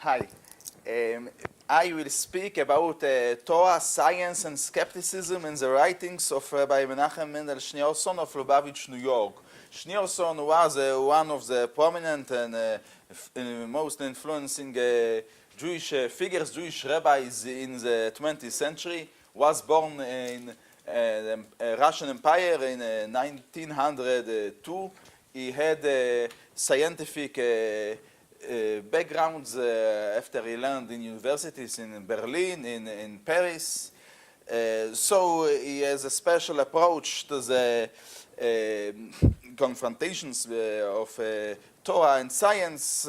Hi. I will speak about Torah, science, and skepticism in the writings of Rabbi Menachem Mendel Schneerson of Lubavitch, New York. Schneerson was one of the prominent and most influencing Jewish figures, Jewish rabbis in the 20th century. Was born in the Russian Empire in 1902. He had scientific backgrounds after he learned in universities in Berlin, in Paris. So he has a special approach to the confrontations of Torah and science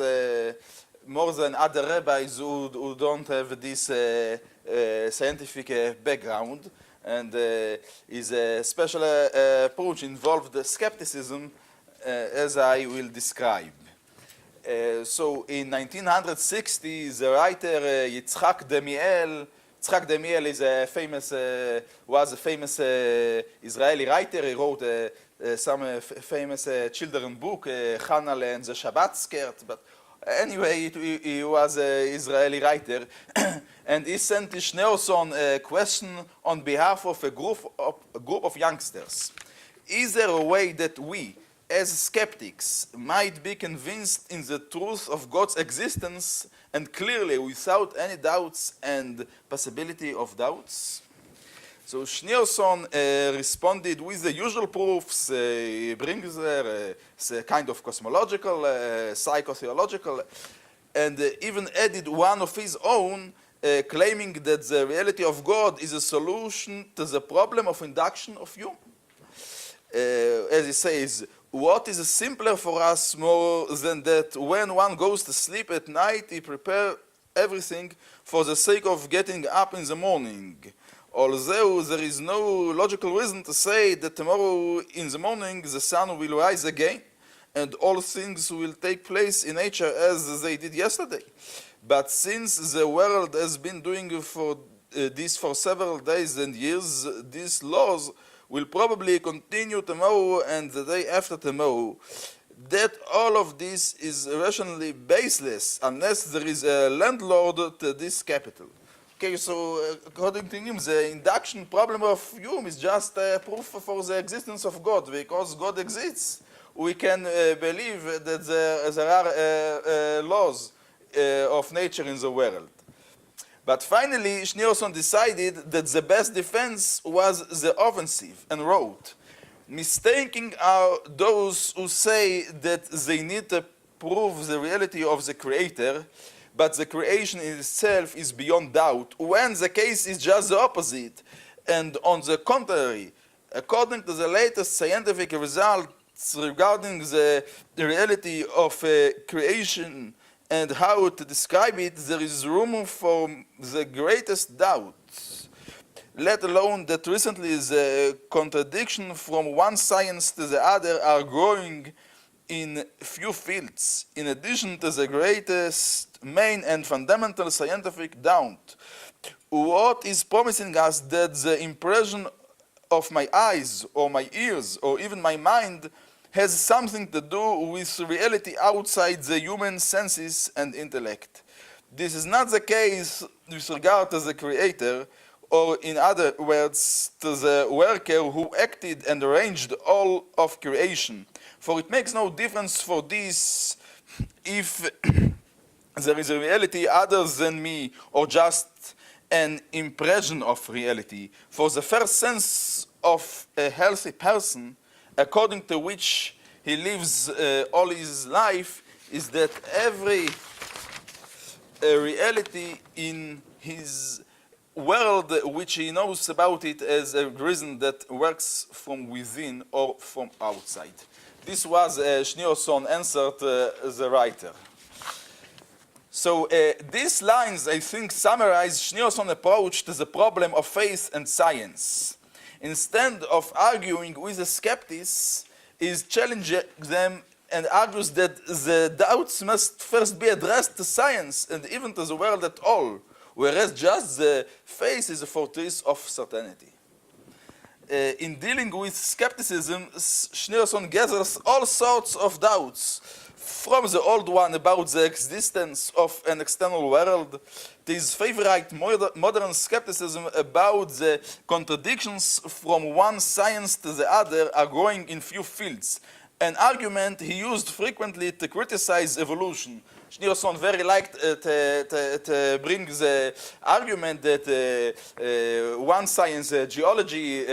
more than other rabbis who don't have this scientific background. And his special approach involved skepticism, as I will describe. So in 1960, the writer Yitzhak Demiel is was a famous Israeli writer. He wrote some famous children's book, Hanal and the Shabbat Skirt. But anyway, he was an Israeli writer, and he sent to Schneerson a question on behalf of a group of youngsters. Is there a way that we, as skeptics, might be convinced in the truth of God's existence and clearly without any doubts and possibility of doubts? So Schneerson responded with the usual proofs. He brings there a kind of cosmological, psychotheological, and even added one of his own, claiming that the reality of God is a solution to the problem of induction of you. As he says, what is simpler for us more than that when one goes to sleep at night, he prepares everything for the sake of getting up in the morning. Although there is no logical reason to say that tomorrow in the morning the sun will rise again and all things will take place in nature as they did yesterday. But since the world has been doing this for several days and years, these laws will probably continue tomorrow and the day after tomorrow. That all of this is rationally baseless unless there is a landlord to this capital. Okay, so according to him, the induction problem of Hume is just a proof for the existence of God. Because God exists, we can believe that there are laws of nature in the world. But finally, Schneerson decided that the best defense was the offensive and wrote, mistaking are those who say that they need to prove the reality of the Creator, but the creation in itself is beyond doubt, when the case is just the opposite. And on the contrary, according to the latest scientific results regarding the reality of creation and how to describe it, there is room for the greatest doubt, let alone that recently the contradiction from one science to the other are growing in few fields, in addition to the greatest, main and fundamental scientific doubt. What is promising us that the impression of my eyes or my ears or even my mind has something to do with reality outside the human senses and intellect. This is not the case with regard to the Creator, or in other words, to the worker who acted and arranged all of creation. For it makes no difference for this if there is a reality other than me, or just an impression of reality. For the first sense of a healthy person, according to which he lives all his life, is that every reality in his world which he knows about it as a reason that works from within or from outside. This was Schneerson's answer to the writer. So these lines, I think, summarize Schneerson's approach to the problem of faith and science. Instead of arguing with the skeptics, he challenges them and argues that the doubts must first be addressed to science and even to the world at all, whereas just the faith is a fortress of certainty. in dealing with skepticism, Schneerson gathers all sorts of doubts, from the old one about the existence of an external world, to his favorite modern skepticism about the contradictions from one science to the other are growing in few fields, an argument he used frequently to criticize evolution. Schneerson very liked to bring the argument that one science, geology,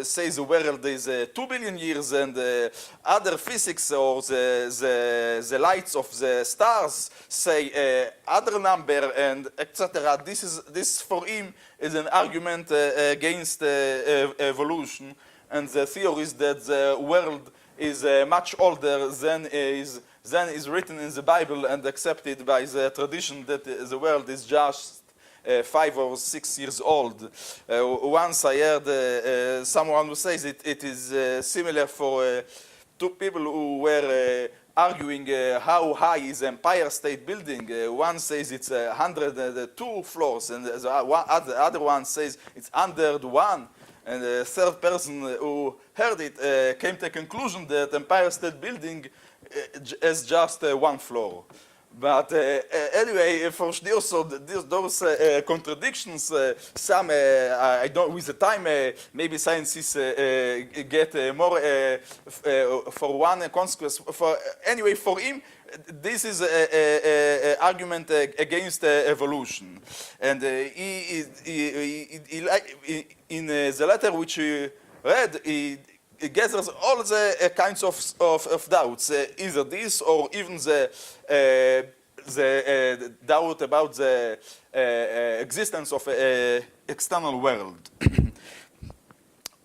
says the world is 2 billion years, and other physics or the lights of the stars say other number, and etc. This for him is an argument against evolution, and the theory is that the world is much older than is written in the Bible and accepted by the tradition that the world is just 5 or 6 years old. Once I heard someone who says it is similar for two people who were arguing how high is Empire State Building. One says it's 102 floors, and the other one says it's 101. And the third person who heard it came to the conclusion that Empire State Building is just one floor. But anyway, for Schneerson, those contradictions, some, I don't, with the time, maybe scientists get more, for one consequence, anyway, for him, this is an argument against evolution. And in the letter which he read, it gathers all the kinds of doubts, either this or even the doubt about the existence of an external world.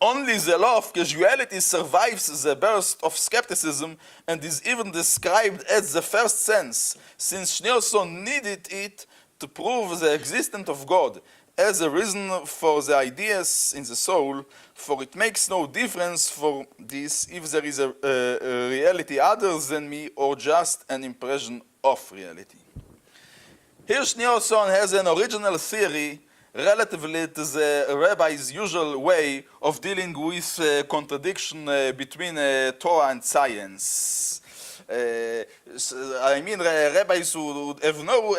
Only the law of causality survives the burst of skepticism and is even described as the first sense, since Schneerson needed it to prove the existence of God as a reason for the ideas in the soul, for it makes no difference for this if there is a reality other than me or just an impression of reality. Here Schneerson has an original theory relatively to the rabbi's usual way of dealing with contradiction between Torah and science. I mean, rabbis who have no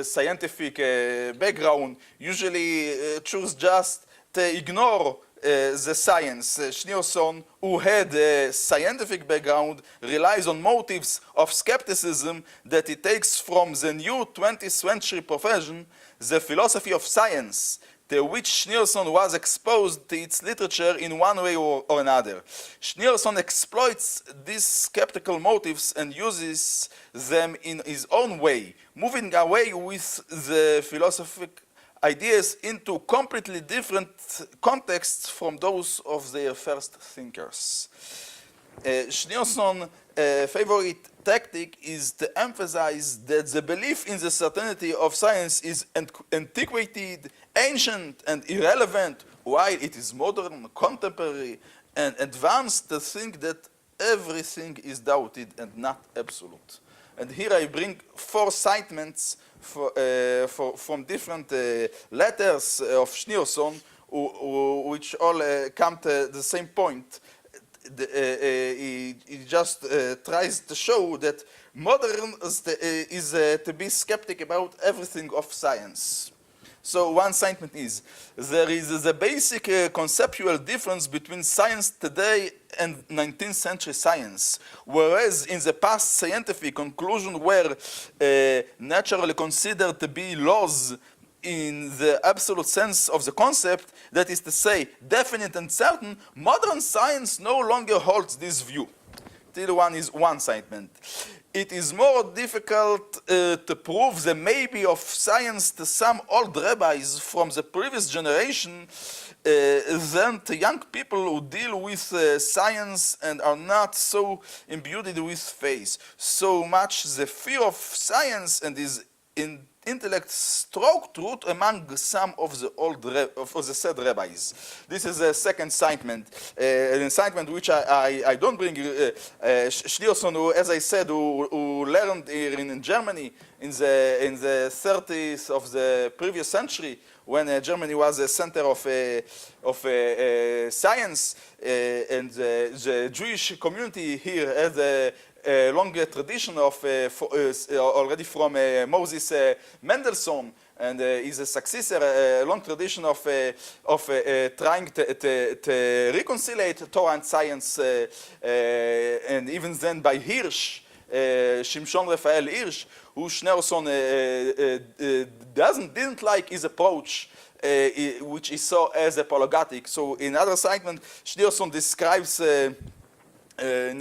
scientific background usually choose just to ignore the science. Schneerson, who had a scientific background, relies on motives of skepticism that he takes from the new 20th century profession, the philosophy of science, to which Schneerson was exposed to its literature in one way or another. Schneerson exploits these skeptical motives and uses them in his own way, moving away with the philosophic ideas into completely different contexts from those of their first thinkers. Schneerson's favorite tactic is to emphasize that the belief in the certainty of science is antiquated, ancient, and irrelevant, while it is modern, contemporary, and advanced to think that everything is doubted and not absolute. And here I bring 4 statements from different letters of Schneerson, which all come to the same point. He just tries to show that modern is to be skeptic about everything of science. So one statement is, there is a basic conceptual difference between science today and 19th century science, whereas in the past scientific conclusions were naturally considered to be laws in the absolute sense of the concept, that is to say, definite and certain, modern science no longer holds this view. Till one is one statement. It is more difficult to prove the maybe of science to some old rabbis from the previous generation than to young people who deal with science and are not so imbued with faith. So much the fear of science and his intellect struck root among some of the old of the said rabbis. This is a second incitement, an incitement which I don't bring. Schneerson, who, as I said, who learned here in Germany in the 30s of the previous century, when Germany was a center of science, and the Jewish community here has a long tradition of already from Moses Mendelssohn, and is a successor, a long tradition of trying to reconcile Torah and science, and even then by Hirsch, Shimshon Raphael Hirsch, who Schneerson didn't like his approach, which he saw as apologetic. So in other segment, Schneerson describes in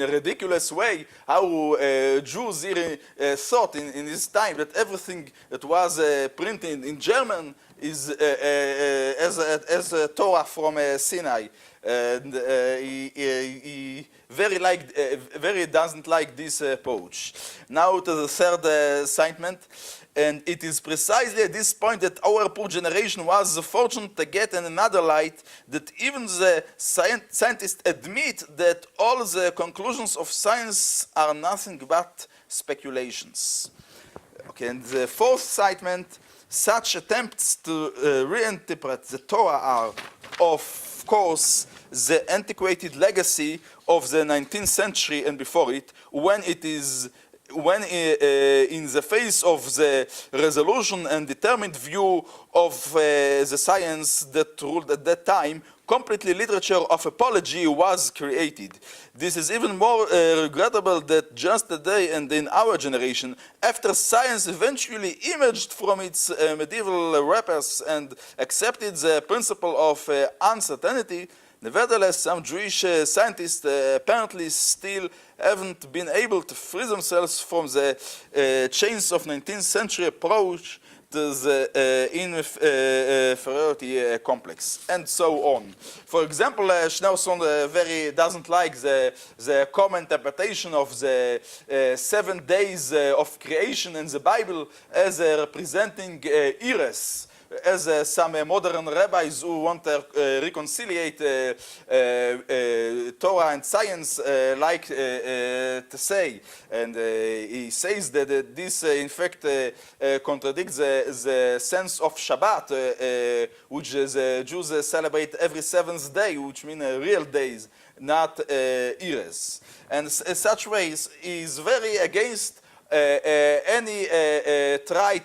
a ridiculous way how Jews here thought in his time that everything that was printed in German is as a Torah from Sinai. And he very doesn't like this approach. Now to the third statement. And it is precisely at this point that our poor generation was fortunate to get in another light that even the scientists admit that all the conclusions of science are nothing but speculations. Okay, and the fourth statement, such attempts to reinterpret the Torah are, of course, the antiquated legacy of the 19th century and before it, when in the face of the resolution and determined view of the science that ruled at that time, completely literature of apology was created. This is even more regrettable that just today and in our generation, after science eventually emerged from its medieval wrappers and accepted the principle of uncertainty, nevertheless, some Jewish scientists apparently still haven't been able to free themselves from the chains of 19th century approach to the inferiority complex, and so on. For example, Schneerson very doesn't like the common interpretation of the 7 days of creation in the Bible as representing eras, as some modern rabbis who want to reconciliate Torah and science like to say. And he says that this, in fact, contradicts the sense of Shabbat, which the Jews celebrate every 7th day, which means real days, not eras. And such ways is very against any trying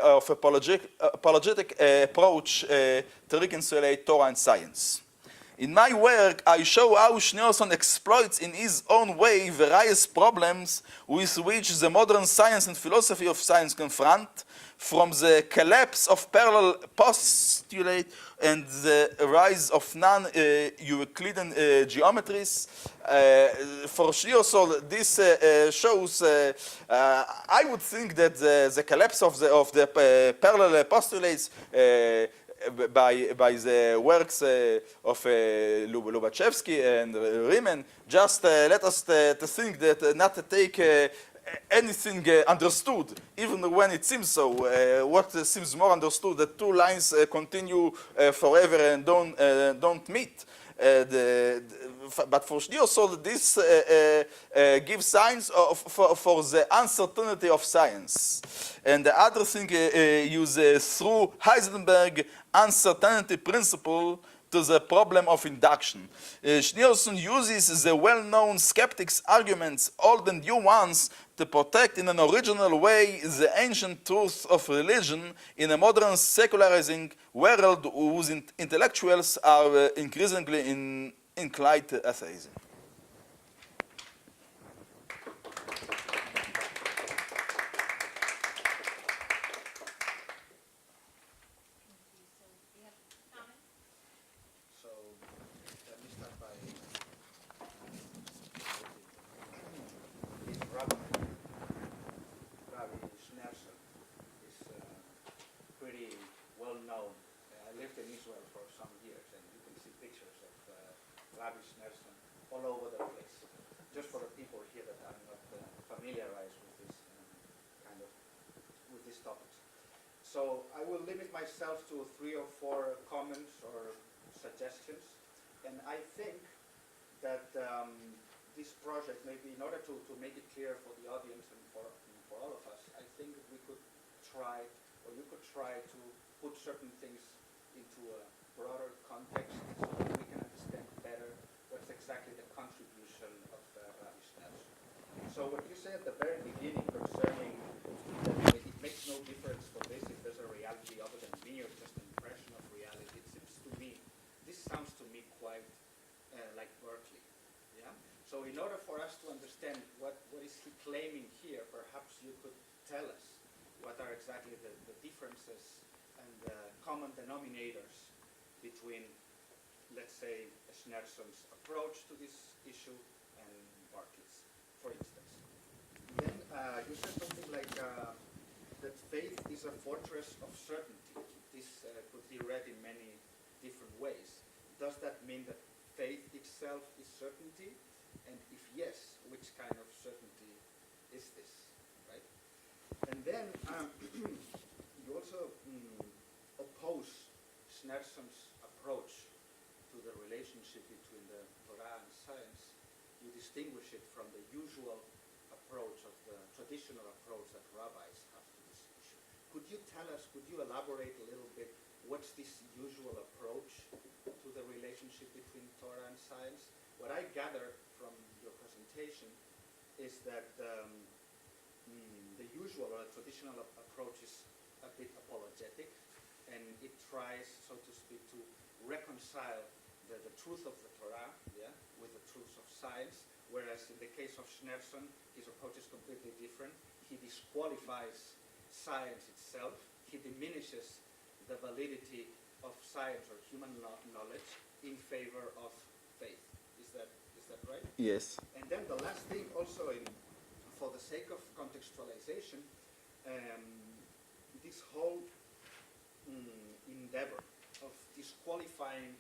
of apologetic approach to reconcile Torah and science. In my work, I show how Schneerson exploits in his own way various problems with which the modern science and philosophy of science confront, from the collapse of parallel postulate and the rise of non-Euclidean geometries. For Schneerson, this shows, I would think that the collapse of the parallel postulates by the works of Lubachevsky and Riemann just let us to think that not to take anything understood, even when it seems so. What seems more understood, that two lines continue forever and don't meet. But for Schneerson, this gives signs for the uncertainty of science. And the other thing uses through Heisenberg uncertainty principle to the problem of induction. Schneerson uses the well-known skeptics' arguments, old and new ones, to protect in an original way the ancient truth of religion in a modern secularizing world whose intellectuals are increasingly inclined to atheism. All over the place, just for the people here that are not familiarized with this with these topics. So I will limit myself to 3 or 4 comments or suggestions, and I think that this project, maybe in order to make it clear for the audience and for all of us, I think we could try, or you could try to put certain things into a broader context so that we can understand better what's exactly the contribution of Rabbi Schneerson. So what you said at the very beginning concerning that it makes no difference for this if there's a reality other than me or just an impression of reality, it seems to me, this sounds to me quite like Berkeley. Yeah? So in order for us to understand what is he claiming here, perhaps you could tell us what are exactly the differences and the common denominators between, let's say, Schneerson's approach to this issue and Berkeley's, for instance. Then you said something like that faith is a fortress of certainty. This could be read in many different ways. Does that mean that faith itself is certainty? And if yes, which kind of certainty is this, right? And then you also oppose Schneerson's approach to the relationship between the Torah and science. You distinguish it from the usual approach of the traditional approach that rabbis have to this issue. Could you tell us, could you elaborate a little bit, what's this usual approach to the relationship between Torah and science? What I gather from your presentation is that the usual or traditional approach is a bit apologetic, and it tries, so to speak, to reconcile the truth of the Torah, yeah, with the truths of science, whereas in the case of Schneerson, his approach is completely different. He disqualifies science itself. He diminishes the validity of science or human knowledge in favor of faith. Is that right? Yes. And then the last thing also, for the sake of contextualization, this whole endeavor of disqualifying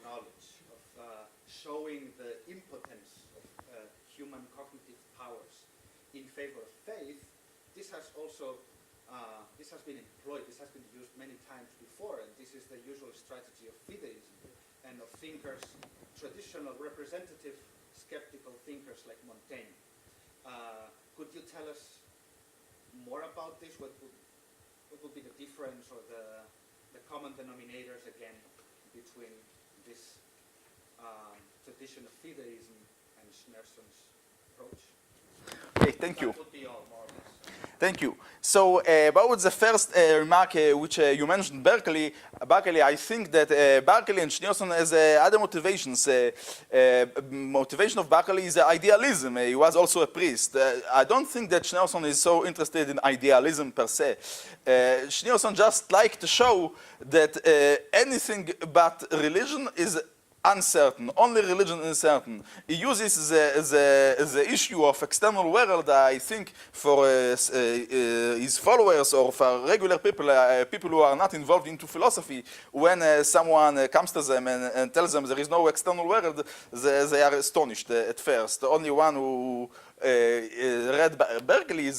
knowledge, of showing the impotence of human cognitive powers in favor of faith, this has also this has been employed, this has been used many times before, and this is the usual strategy of fideism and of thinkers, traditional representative skeptical thinkers like Montaigne. Could you tell us more about this? What would be the difference or the common denominators again between this tradition of fideism and Schneerson's approach? Okay, thank you. That would be all, more or less. Thank you. So about the first remark which you mentioned, Berkeley, I think that Berkeley and Schneerson has other motivations. Motivation of Berkeley is idealism. He was also a priest. I don't think that Schneerson is so interested in idealism per se. Schneerson just liked to show that anything but religion is uncertain. Only religion is certain. He uses the issue of external world, I think, for his followers or for regular people, people who are not involved into philosophy. When someone comes to them and tells them there is no external world, they are astonished at first. The only one who read Berkeley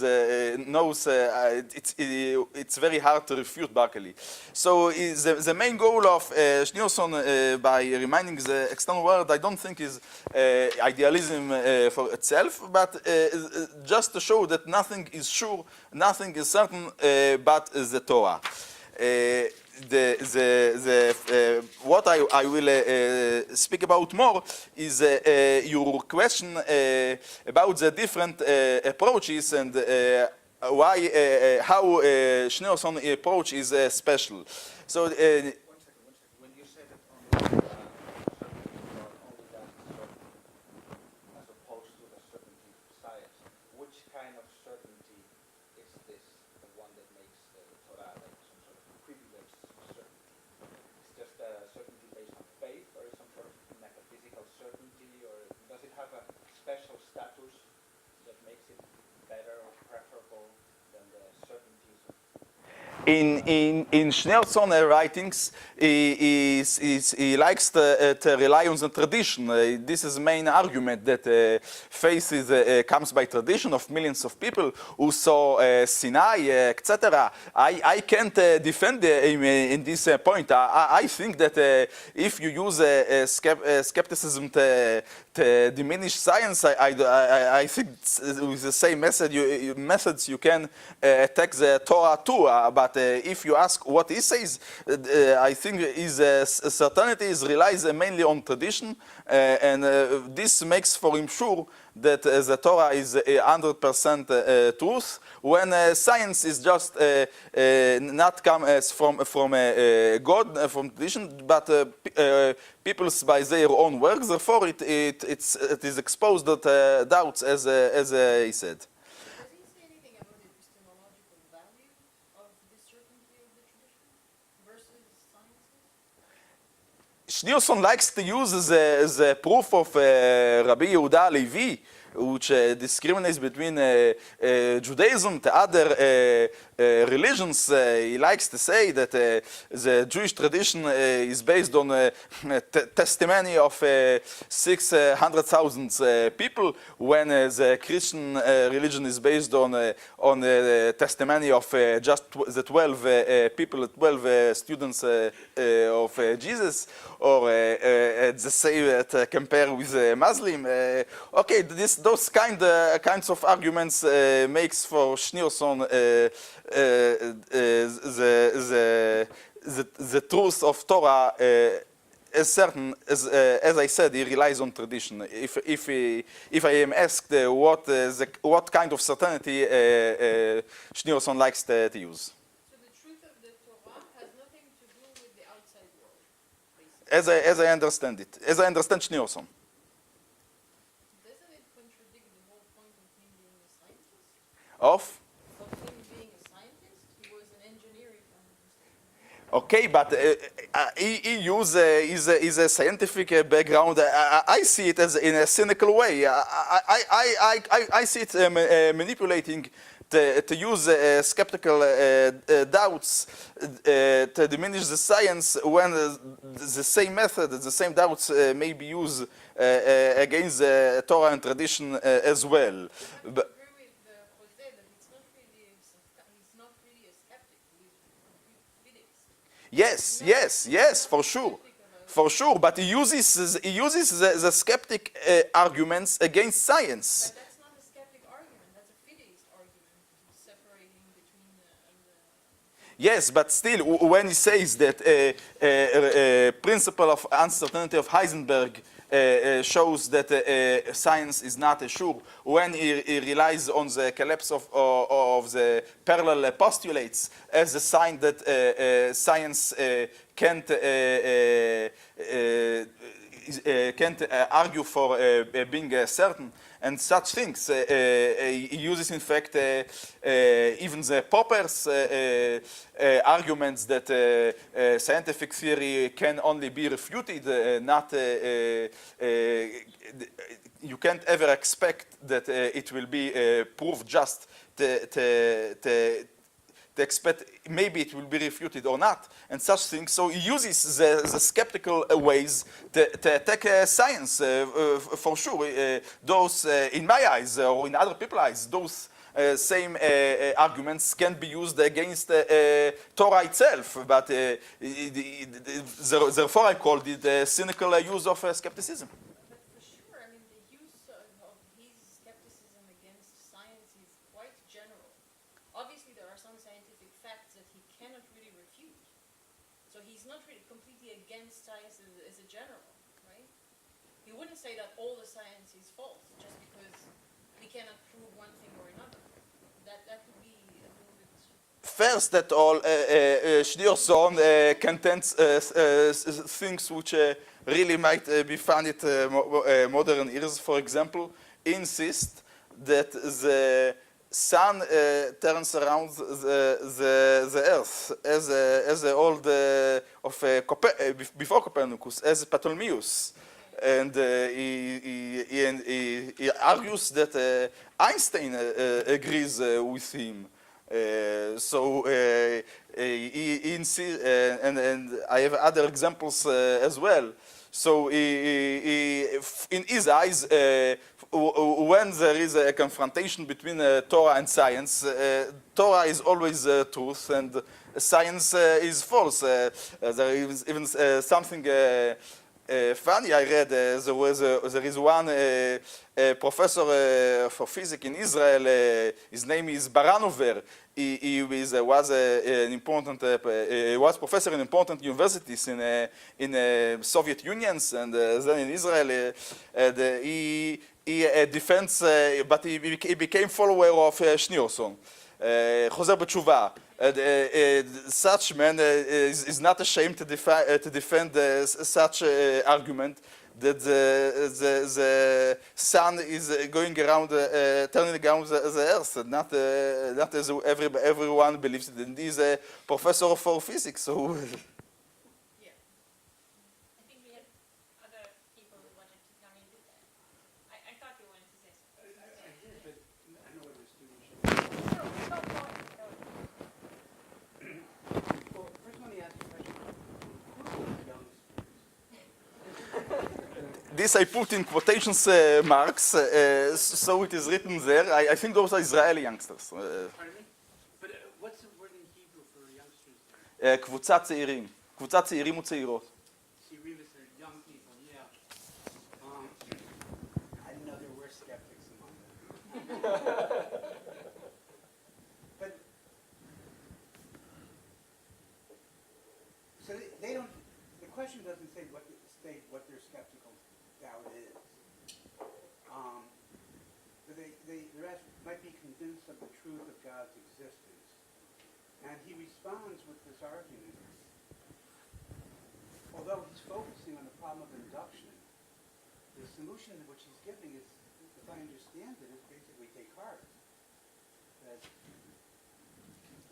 knows it's very hard to refute Berkeley. So the main goal of Schneerson by reminding the external world, I don't think is idealism for itself, but just to show that nothing is sure, nothing is certain but the Torah. What I will speak about more is your question about the different approaches and why, how Schneerson approach is special. So, One second. When you say that only certainty or only that certainty, as opposed to the certainty of science, which kind of certainty is this? The one that makes the Torah like some sort of privileged certainty? It's just a certainty based on faith, or is some sort of metaphysical certainty, or does it have a special status that makes it better or preferable than the certainties of in Schneerson's writings, he likes to rely on the tradition. This is the main argument that faith comes by tradition of millions of people who saw Sinai, etc. I can't defend him in this point. I think that if you use skepticism to diminish science, I think with the same methods you can attack the Torah too. But if you ask what he says, I think his certainty relies mainly on tradition, and this makes for him sure that the Torah is 100% truth, when science is just not come as from God, from tradition, but people's by their own works. Therefore, it is exposed to doubts, as he said. Does he say anything about the epistemological value of the certainty of the tradition versus sciences? Schneerson likes to use the proof of Rabbi Yehuda Levi, which discriminates between Judaism and other religions. He likes to say that the Jewish tradition is based on testimony of 600,000 people, when the Christian religion is based on the testimony of just the 12 people, 12 students of Jesus, or the same compare with Muslim. Okay, those kinds of arguments makes for Schneerson the truth of Torah as certain as I said. He relies on tradition. If I am asked what kind of certainty Schneerson likes to use. So the truth of the Torah has nothing to do with the outside world, basically. As I understand it, as I understand Schneerson. Doesn't it contradict the whole point of him being a scientist? Of? Of him being a scientist? He was an engineer, if I'm not mistaken. Okay, but he uses his scientific background. I see it as in a cynical way. I see it manipulating to use skeptical doubts to diminish the science, when the same method, the same doubts may be used against the Torah and tradition as well. But, Agree with Jose that he's not really a skeptic. He's a fideist. yes, for sure. But he uses the skeptic arguments against science. But that's not a skeptic argument. That's a fideist argument. He's separating between the Yes, but still, when he says that principle of uncertainty of Heisenberg shows that science is not sure, when he relies on the collapse of the parallel postulates as a sign that science can't argue for being certain and such things. He uses, in fact, even the Popper's arguments that scientific theory can only be refuted, not you can't ever expect that it will be proved just to expect maybe it will be refuted or not, and such things. So he uses the skeptical ways to attack science, for sure. Those, in my eyes, or in other people's eyes, those same arguments can be used against Torah itself, but therefore I called it a cynical use of skepticism. But for sure, I mean, the use of his skepticism against science is quite general. Obviously, there are some scientific facts that he cannot really refute. So he's not really completely against science as a general, right? He wouldn't say that all the science is false just because we cannot prove one thing or another. That would be a little bit... First at all, Schneerson contends things which really might be funny to modern ears. For example, insist that the sun turns around the earth as the old before Copernicus, as Ptolemaeus. And he argues that Einstein agrees with him. And I have other examples as well. So in his eyes, when there is a confrontation between Torah and science, Torah is always truth and science is false. There is even something funny I read. There is one professor for physics in Israel. His name is Baranover. He was professor in important universities in Soviet Unions and then in Israel. He defends, but he became follower of Schneerson. חוזר בתשובה. Such man is not ashamed to defend such argument that the sun is going around, turning around the earth, not as everyone believes it. And he's a professor for physics, so. Yeah. I think we had other people who wanted to come in with that. I thought you wanted to say something. I did, but I know what the student should. No, go for it. Well, first let me ask you a question. Who are the young This I put in quotations marks, so it is written there. I think those are Israeli youngsters. Pardon me? But what's the word in Hebrew for youngsters there? קבוצת צעירים. קבוצת צעירים וצעירות. Serim is the young people, yeah. I didn't know there were skeptics among them. But, so they don't, the question doesn't say state what their skeptical doubt is. But they might be convinced of the truth of God's existence. And he responds with this argument. Although he's focusing on the problem of induction, the solution which he's giving is, if I understand it, is basically Descartes. That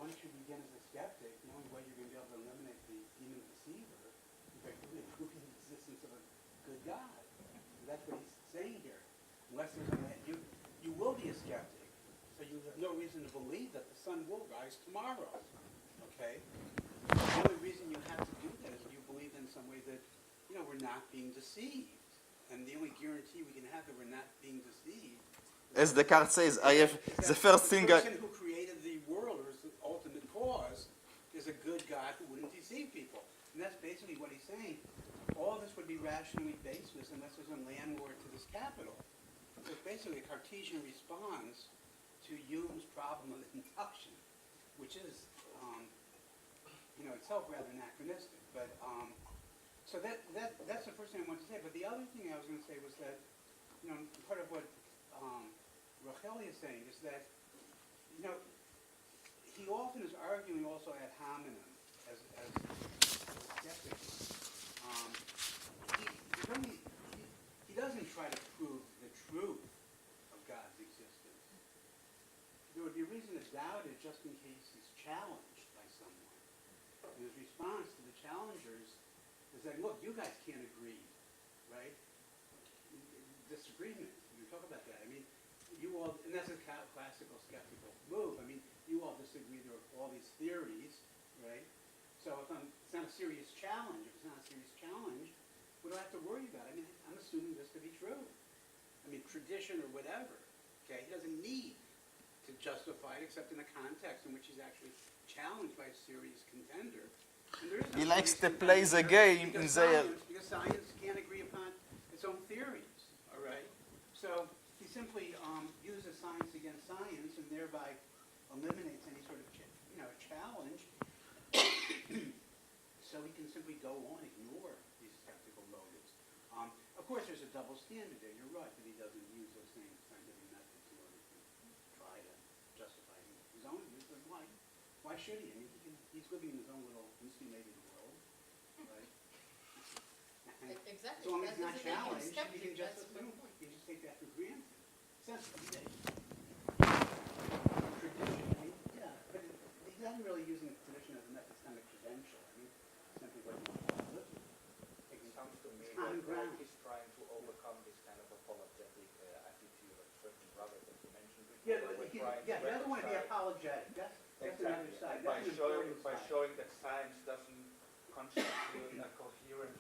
once you begin as a skeptic, the only way you're going to be able to eliminate the demon deceiver is by proving the existence of a good God. So that's what he's saying here. Unless there's you will be a skeptic, so you have no reason to believe that the sun will rise tomorrow. Okay? The only reason you have to do that is if you believe in some way that, we're not being deceived. And the only guarantee we can have that we're not being deceived. As Descartes says, I have the first thing. The person who created the world, or is the ultimate cause, is a good God who wouldn't deceive people. And that's basically what he's saying. All this would be rationally baseless unless there's a landlord to this capital. So it's basically a Cartesian response to Hume's problem of induction, which is, itself rather anachronistic. But so that's the first thing I wanted to say. But the other thing I was going to say was that, part of what Racheli is saying is that, he often is arguing also ad hominem as skeptics. He doesn't try to prove the truth of God's existence. There would be reason to doubt it just in case he's challenged by someone. And his response to the challengers is that, look, you guys can't agree, right? Disagreement. We talk about that. I mean, you all, and that's a classical skeptical move. I mean, you all disagree. There are all these theories, right? So if it's not a serious challenge, what do I have to worry about? I mean, I'm assuming this to be true. I mean, tradition or whatever. Okay, he doesn't need to justify it except in a context in which he's actually challenged by a serious contender. And there is no He likes to serious play the game in there. because science can't agree upon its own theories. All right. So he simply uses science against science and thereby eliminates any sort of challenge. So he can simply go on, ignore these skeptical motives. Of course, there's a double standard there. You're right that he doesn't use those same scientific methods in order to try to justify his own views. But why should he? I mean, he's living in his own little insulated world, right? Exactly. So long as he's not That doesn't make him challenged, he skeptic, can just that's my assume. point. He can just take that for granted. Tradition. I mean, yeah, but he's not really using the tradition as an epistemic credential. I mean, simply what he wants to live with. It sounds to me Common like ground. he's trying to overcome this kind of apologetic attitude of certain brothers that you mentioned before. Yeah, who were he trying to doesn't want to be reconcile- apologetic. That's another Exactly. side. And by That's an showing, important by side. showing that science doesn't constitute a coherent